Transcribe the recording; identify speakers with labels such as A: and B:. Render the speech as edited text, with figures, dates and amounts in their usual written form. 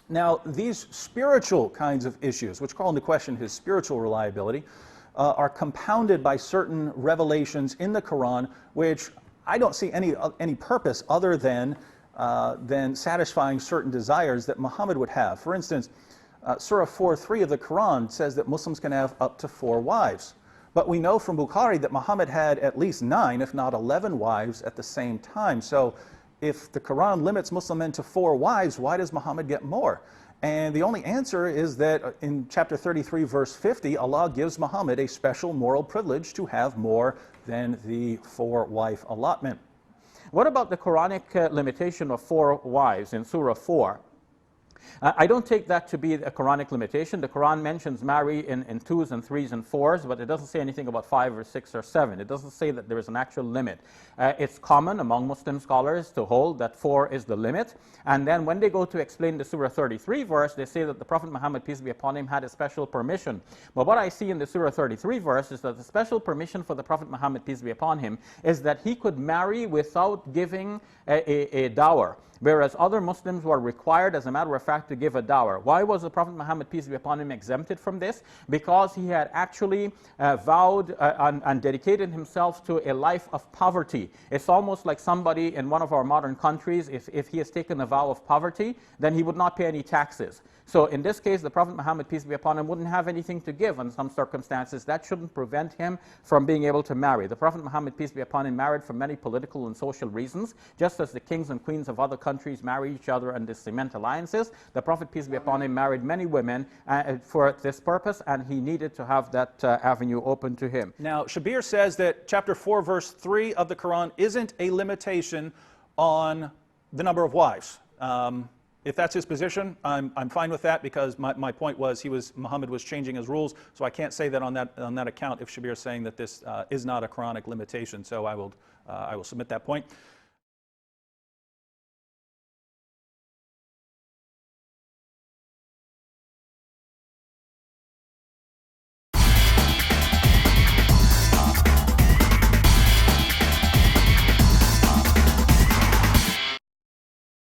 A: Now, these spiritual kinds of issues, which call into question his spiritual reliability, are compounded by certain revelations in the Quran, which I don't see any purpose other than satisfying certain desires that Muhammad would have. For instance, Surah 4:3 of the Quran says that Muslims can have up to 4 wives. But we know from Bukhari that Muhammad had at least 9, if not 11 wives at the same time. So if the Quran limits Muslim men to 4 wives, why does Muhammad get more? And the only answer is that in chapter 33, verse 50, Allah gives Muhammad a special moral privilege to have more than the 4-wife allotment.
B: What about the Quranic limitation of 4 wives in Surah 4? I don't take that to be a Quranic limitation. The Quran mentions marry in 2s and 3s and 4s, but it doesn't say anything about 5 or 6 or 7. It doesn't say that there is an actual limit. It's common among Muslim scholars to hold that 4 is the limit. And then when they go to explain the Surah 33 verse, they say that the Prophet Muhammad, peace be upon him, had a special permission. But what I see in the Surah 33 verse is that the special permission for the Prophet Muhammad, peace be upon him, is that he could marry without giving a dower, whereas other Muslims were required, as a matter of fact, to give a dower. Why was the Prophet Muhammad, peace be upon him, exempted from this? Because he had actually vowed and dedicated himself to a life of poverty. It's almost like somebody in one of our modern countries, if he has taken a vow of poverty, then he would not pay any taxes. So in this case, the Prophet Muhammad, peace be upon him, wouldn't have anything to give in some circumstances. That shouldn't prevent him from being able to marry. The Prophet Muhammad, peace be upon him, married for many political and social reasons, just as the kings and queens of other countries marry each other and they cement alliances. The Prophet, peace be upon him, married many women for this purpose, and he needed to have that avenue open to him.
A: Now, Shabir says that chapter 4, verse 3 of the Quran isn't a limitation on the number of wives. If that's his position, I'm fine with that, because my point was Muhammad was changing his rules, so I can't say that on that account if Shabir is saying that this is not a Quranic limitation. So I will submit that point.